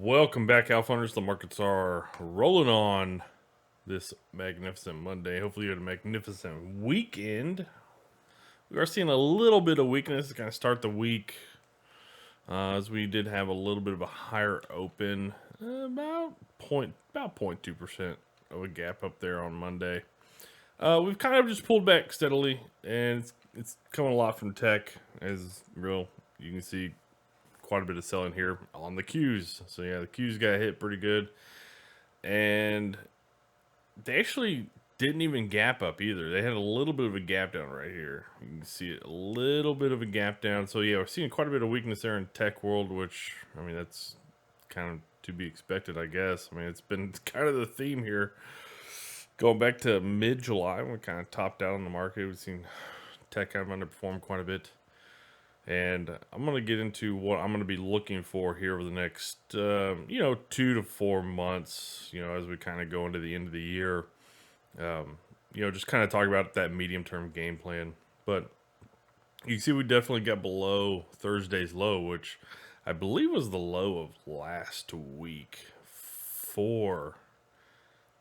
Welcome back, Alpha. The markets are rolling on this magnificent Monday. Hopefully, you had a magnificent weekend. We are seeing a little bit of weakness to kind of start the week, as we did have a little bit of a higher open, about 0.2% of a gap up there on Monday. We've kind of just pulled back steadily, and it's coming a lot from tech, as real. You can see quite a bit of selling here on the Qs. So yeah, the Qs got hit pretty good, and they actually didn't even gap up either. They had a little bit of a gap down right here. You can see it, a little bit of a gap down. So yeah, we're seeing quite a bit of weakness there in tech world, which I mean that's kind of to be expected, I guess. I mean it's been kind of the theme here going back to mid July. We kind of topped out on the market. We've seen tech kind of underperform quite a bit. And I'm going to get into what I'm going to be looking for here over the next, 2 to 4 months, as we kind of go into the end of the year. Just kind of talk about that medium term game plan. But you see, we definitely got below Thursday's low, which I believe was the low of last week for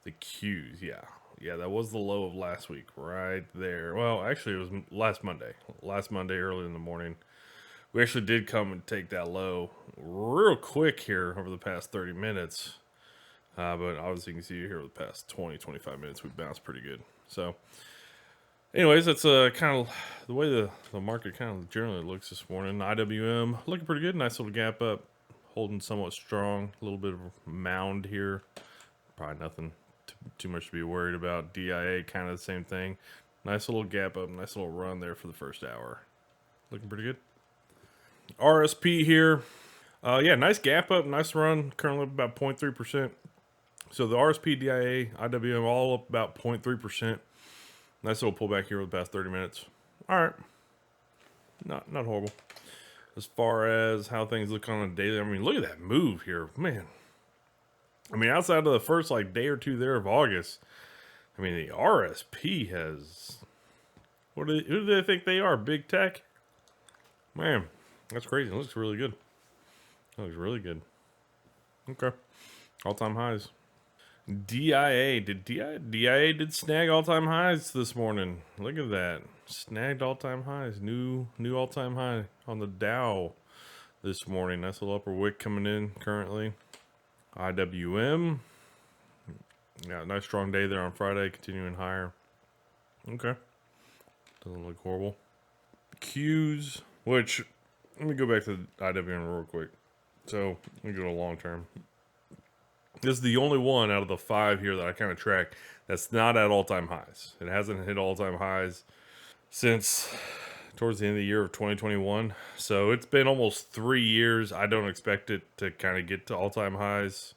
the Qs. Yeah, that was the low of last week, right there. Well, actually, it was last Monday. Last Monday, early in the morning. We actually did come and take that low real quick here over the past 30 minutes. But obviously, you can see here over the past 20, 25 minutes, we bounced pretty good. So, anyways, that's kind of the way the market kind of generally looks this morning. IWM looking pretty good. Nice little gap up, holding somewhat strong. A little bit of a mound here. Probably nothing too much to be worried about. DIA kind of the same thing. Nice little gap up, nice little run there for the first hour. Looking pretty good. RSP here. Yeah, nice gap up, nice run. Currently up about 0.3%. So the RSP, DIA, IWM all up about 0.3%. Nice little pullback here over the past 30 minutes. All right. Not horrible. As far as how things look on a daily, I mean, look at that move here. Man. I mean, outside of the first day or two there of August, I mean, the RSP has... who do they think they are? Big tech? Man, that's crazy. It looks really good. It looks really good. Okay. All-time highs. DIA. DIA did snag all-time highs this morning. Look at that. Snagged all-time highs. New all-time high on the Dow this morning. Nice little upper wick coming in currently. IWM. Yeah, nice strong day there on Friday, continuing higher. Okay. Doesn't look horrible. Qs, which, let me go back to the IWM real quick. So, let me go to long term. This is the only one out of the 5 here that I kind of track that's not at all-time highs. It hasn't hit all-time highs since towards the end of the year of 2021. So it's been almost 3 years. I don't expect it to kind of get to all-time highs,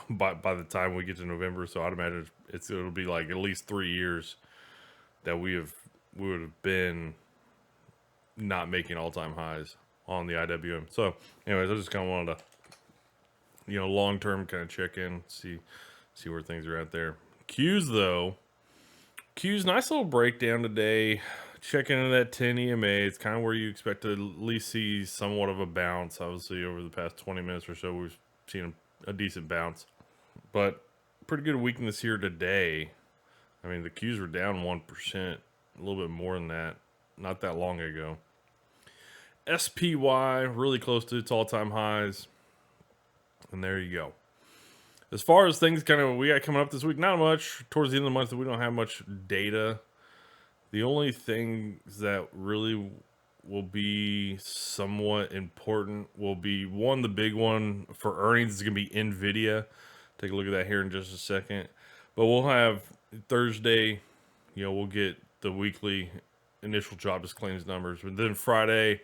by the time we get to November. So I'd imagine it'll be like at least 3 years that we would have been not making all-time highs on the IWM. So anyways, I just kind of wanted to long term kind of check in, see where things are at there. Qs though, nice little breakdown today. Checking into that 10 EMA. It's kind of where you expect to at least see somewhat of a bounce. Obviously, over the past 20 minutes or so, we've seen a decent bounce, but pretty good weakness here today. I mean, the Qs were down 1%, a little bit more than that, not that long ago. SPY really close to its all-time highs. And there you go. As far as things we got coming up this week, not much. Towards the end of the month, we don't have much data. The only things that really will be somewhat important will be, one, the big one for earnings is going to be NVIDIA. Take a look at that here in just a second. But we'll have Thursday, we'll get the weekly initial jobless claims numbers. But then Thursday,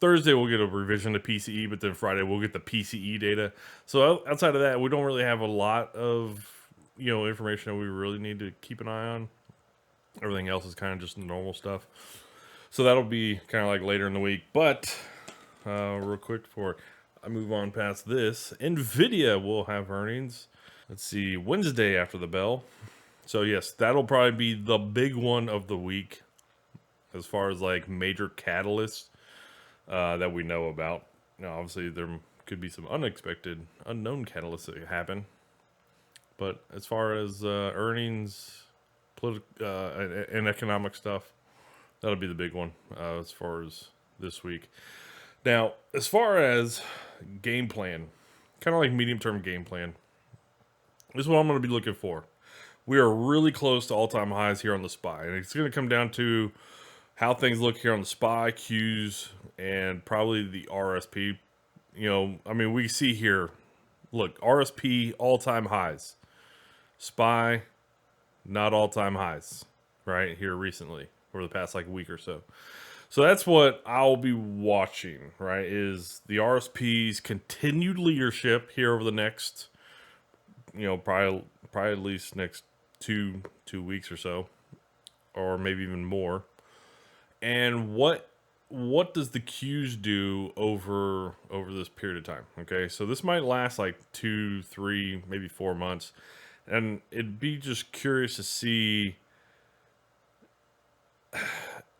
we'll get a revision to PCE, but then Friday, we'll get the PCE data. So outside of that, we don't really have a lot of, information that we really need to keep an eye on. Everything else is kind of just normal stuff. So that'll be kind of like later in the week. But real quick before I move on past this, NVIDIA will have earnings. Let's see, Wednesday after the bell. So yes, that'll probably be the big one of the week as far as major catalysts that we know about. Obviously, they're could be some unexpected, unknown catalysts that happen. But as far as earnings, and economic stuff, that'll be the big one as far as this week. Now, as far as game plan, kind of like medium term game plan, this is what I'm going to be looking for. We are really close to all time highs here on the SPY, and it's going to come down to how things look here on the SPY, Qs, and probably the RSP. I mean, we see here, look, RSP all time highs, SPY not all time highs, right here recently over the past like week or so. So that's what I'll be watching, right? Is the RSP's continued leadership here over the next, probably at least next two weeks or so, or maybe even more. And what does the Qs do over this period of time? Okay, so this might last like 2, 3, maybe 4 months, and it'd be just curious to see.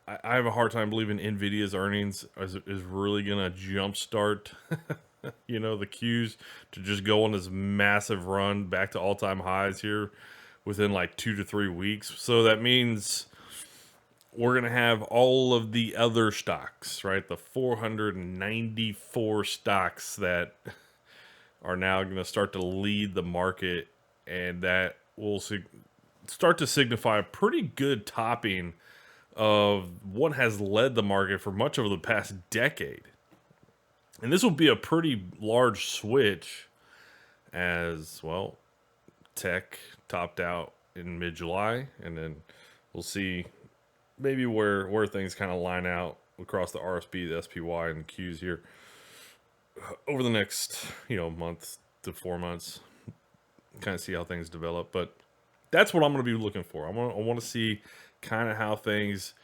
I have a hard time believing Nvidia's earnings is really gonna jumpstart, the Qs to just go on this massive run back to all time highs here within like 2 to 3 weeks. So that means we're going to have all of the other stocks, right? The 494 stocks that are now going to start to lead the market, and that will start to signify a pretty good topping of what has led the market for much over the past decade. And this will be a pretty large switch as well. Tech topped out in mid-July, and then we'll see maybe where things kind of line out across the RSP, the SPY, and the Qs here over the next, month to 4 months. Kind of see how things develop, but that's what I'm going to be looking for. I want to see kind of how things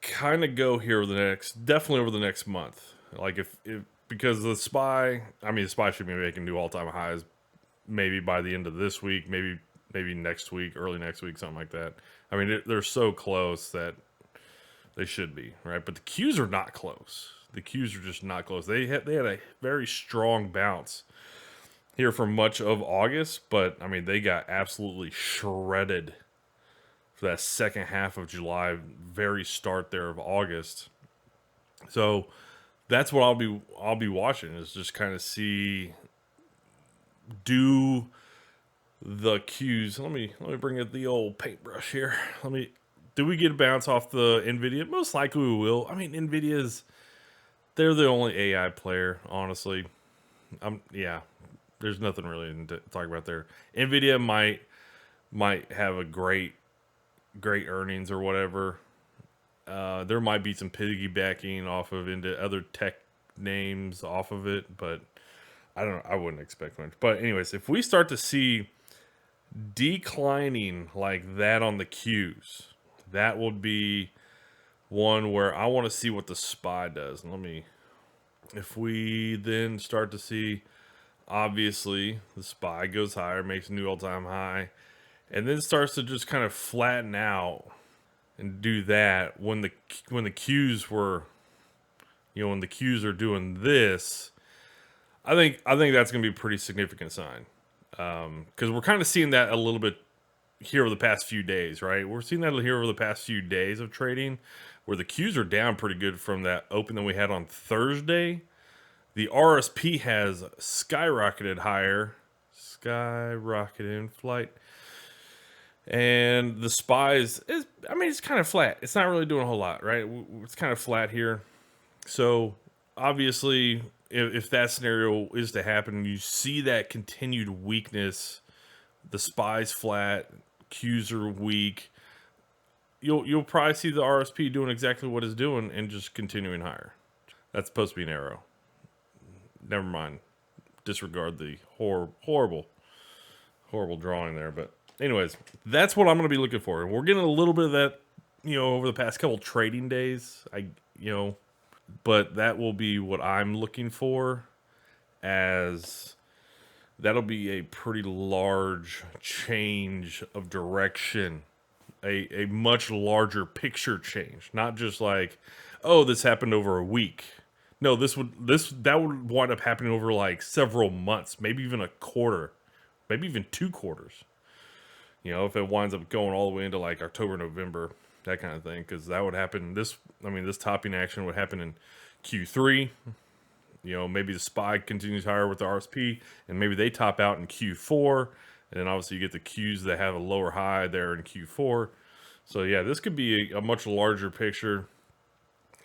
kind of go here over definitely over the next month. Like if because the SPY should be making new all-time highs maybe by the end of this week, maybe next week, early next week, something like that. I mean, they're so close that they should be, right? But the Qs are not close. The Qs are just not close. They had a very strong bounce here for much of August, but I mean, they got absolutely shredded for that second half of July, very start there of August. So that's what I'll be watching, is just kind of see, do the Qs. Let me bring up the old paintbrush here. Do we get a bounce off the Nvidia? Most likely we will. I mean, they're the only AI player, honestly. Yeah, there's nothing really to talk about there. Nvidia might have a great earnings or whatever. There might be some piggybacking off of into other tech names off of it, but I don't know. I wouldn't expect much. But anyways, if we start to see declining like that on the Qs, that would be one where I want to see what the SPY does. If we then start to see, obviously, the SPY goes higher, makes a new all-time high, and then starts to just kind of flatten out and do that when the Qs were, when the Qs are doing this, I think that's going to be a pretty significant sign, because we're kind of seeing that a little bit here over the past few days, right? We're seeing that here over the past few days of trading, where the Qs are down pretty good from that open that we had on Thursday. The RSP has skyrocketed higher, skyrocketed in flight. And the SPY it's kind of flat. It's not really doing a whole lot, right? It's kind of flat here. So obviously, if that scenario is to happen, you see that continued weakness, the SPY's flat, Qs are weak, you'll probably see the RSP doing exactly what it's doing and just continuing higher. That's supposed to be an arrow. Never mind. Disregard the horrible drawing there. But anyways, that's what I'm going to be looking for. And we're getting a little bit of that, over the past couple trading days. But that will be what I'm looking for, as that'll be a pretty large change of direction, a much larger picture change, not just like, oh, this happened over a week. No, that would wind up happening over like several months, maybe even a quarter, maybe even 2 quarters. You know, if it winds up going all the way into like October, November, that kind of thing, because that would happen. This topping action would happen in Q3. You know, maybe the SPY continues higher with the RSP, and maybe they top out in Q4. And then obviously you get the Qs that have a lower high there in Q4. So yeah, this could be a much larger picture.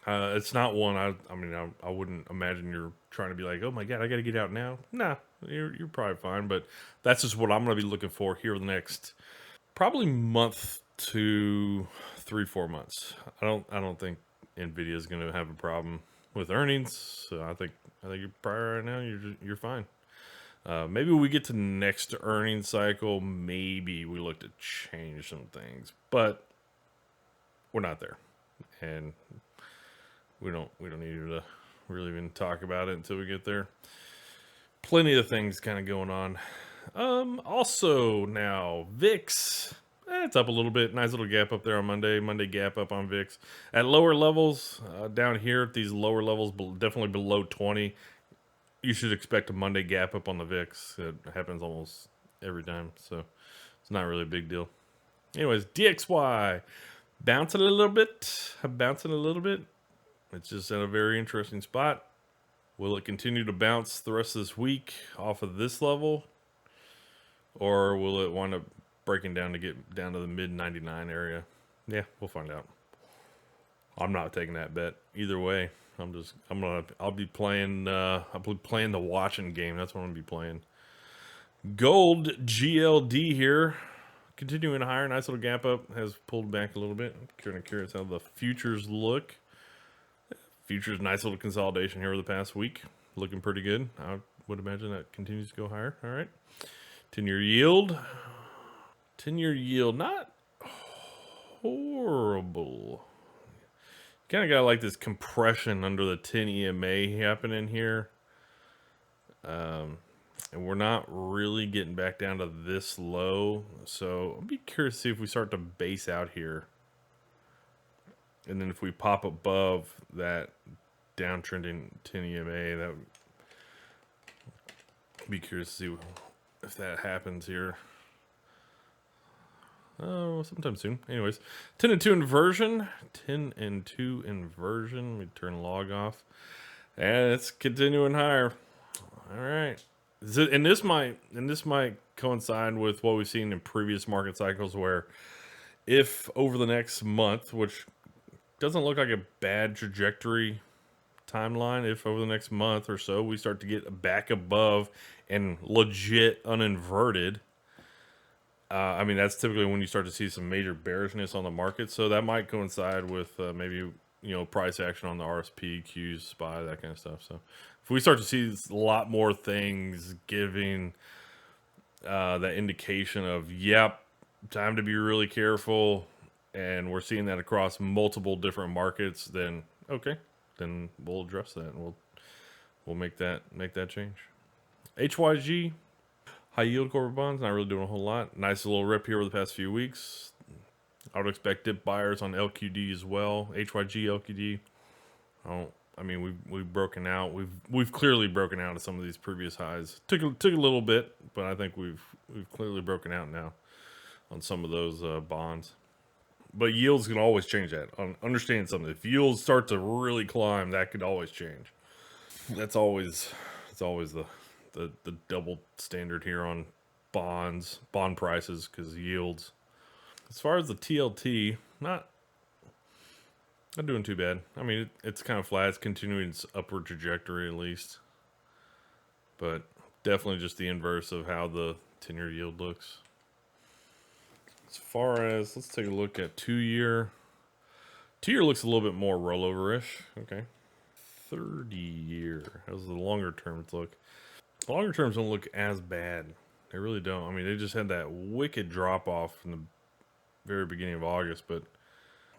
It's not one I wouldn't imagine you're trying to be like, oh my god, I got to get out now. Nah, you're probably fine. But that's just what I'm going to be looking for here the next probably month to 3-4 months. I don't think Nvidia is going to have a problem with earnings. So I think you're probably right now you're fine. Maybe we get to next earnings cycle. Maybe we look to change some things, but we're not there, and we don't need to really even talk about it until we get there. Plenty of things kind of going on. Also now VIX. It's up a little bit. Nice little gap up there on Monday. Monday gap up on VIX. At lower levels, down here at these lower levels, definitely below 20, you should expect a Monday gap up on the VIX. It happens almost every time, so it's not really a big deal. Anyways, DXY bouncing a little bit. It's just at a very interesting spot. Will it continue to bounce the rest of this week off of this level? Or will it wind up breaking down to get down to the mid 99 area? Yeah, we'll find out. I'm not taking that bet either way. I'll be playing the watching game. That's what I'm gonna be playing. Gold GLD here. Continuing higher, nice little gap up, has pulled back a little bit. I'm kind of curious how the futures look. Futures, nice little consolidation here over the past week. Looking pretty good. I would imagine that continues to go higher. All right. 10-year yield. 10-year yield, not horrible. Kind of got like this compression under the 10 EMA happening here. And we're not really getting back down to this low. So I'll be curious to see if we start to base out here. And then if we pop above that downtrending 10 EMA, that would be curious to see if that happens here. Oh, sometime soon. Anyways, 10 and 2 inversion. 10 and 2 inversion. Let me turn log off. And it's continuing higher. All right. And this might coincide with what we've seen in previous market cycles, where if over the next month, which doesn't look like a bad trajectory timeline, if over the next month or so we start to get back above and legit uninverted, that's typically when you start to see some major bearishness on the market. So that might coincide with maybe price action on the RSP, Qs, SPY, that kind of stuff. So if we start to see a lot more things giving that indication of, yep, time to be really careful, and we're seeing that across multiple different markets, then okay, then we'll address that and we'll make that change. HYG, high yield corporate bonds, not really doing a whole lot. Nice little rip here over the past few weeks. I would expect dip buyers on LQD as well. HYG, LQD. We've broken out. We've clearly broken out of some of these previous highs. Took a little bit, but I think we've clearly broken out now on some of those bonds. But yields can always change that. Understand something. If yields start to really climb, that could always change. It's always the double standard here on bond prices, because yields. As far as the TLT, not doing too bad. It's kind of flat. It's continuing its upward trajectory at least, but definitely just the inverse of how the 10-year yield looks. As far as, let's take a look at 2-year. 2-year looks a little bit more rollover-ish. Okay. 30-year. How's the longer terms look? The longer terms don't look as bad. They really don't. They just had that wicked drop off in the very beginning of August, but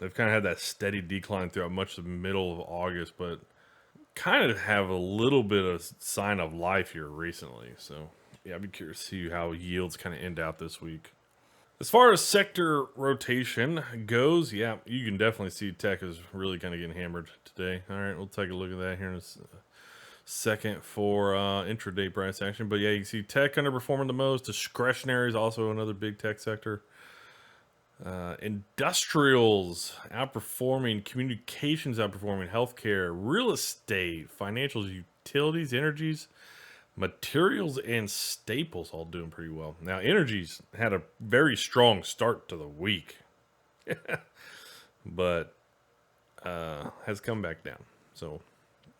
they've kind of had that steady decline throughout much of the middle of August, but kind of have a little bit of sign of life here recently. So yeah, I'd be curious to see how yields kind of end out this week. As far as sector rotation goes, yeah, you can definitely see tech is really kind of getting hammered today. All right, we'll take a look at that here in a second for intraday price action. But yeah, you can see tech underperforming the most. Discretionary is also another big tech sector. Industrials outperforming, communications outperforming, healthcare, real estate, financials, utilities, energies, materials, and staples all doing pretty well. Now, energies had a very strong start to the week, but has come back down. So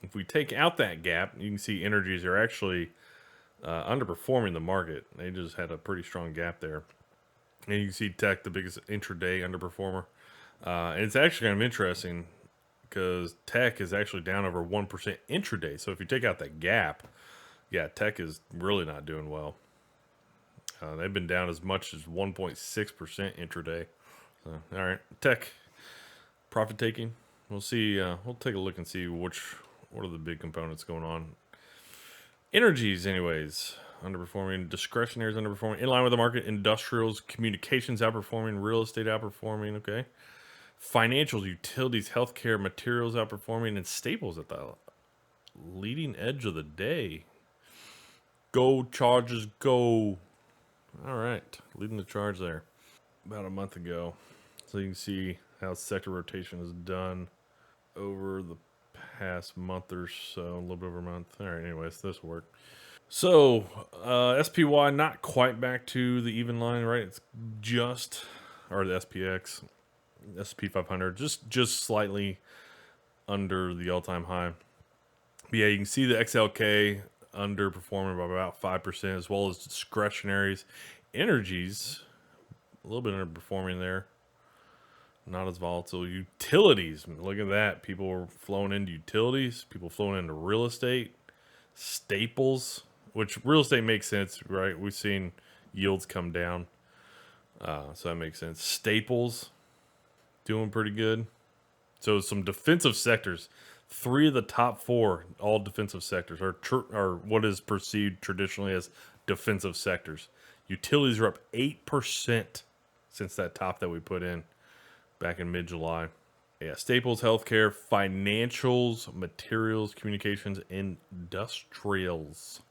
if we take out that gap, you can see energies are actually underperforming the market. They just had a pretty strong gap there. And you can see tech, the biggest intraday underperformer. And it's actually kind of interesting because tech is actually down over 1% intraday. So if you take out that gap, yeah, tech is really not doing well. They've been down as much as 1.6% intraday. So, all right, tech profit taking. We'll see. We'll take a look and see what are the big components going on. Energies, anyways, underperforming. Discretionary is underperforming. In line with the market. Industrials, communications outperforming. Real estate outperforming. Okay. Financials, utilities, healthcare, materials outperforming, and staples at the leading edge of the day. Go Chargers, go! All right, leading the charge there. About a month ago, so you can see how sector rotation is done over the past month or so, a little bit over a month. All right, anyways, this worked. So SPY not quite back to the even line, right? It's just, or the SPX, SP 500, just slightly under the all-time high. But yeah, you can see the XLK underperforming by about 5%, as well as discretionaries. Energies, a little bit underperforming there. Not as volatile. Utilities, look at that. People were flowing into utilities. People flowing into real estate. Staples, which real estate makes sense, right? We've seen yields come down. So that makes sense. Staples, doing pretty good. So some defensive sectors. 3 of the top 4, all defensive sectors, are what is perceived traditionally as defensive sectors. Utilities are up 8% since that top that we put in back in mid-July. Yeah, staples, healthcare, financials, materials, communications, industrials.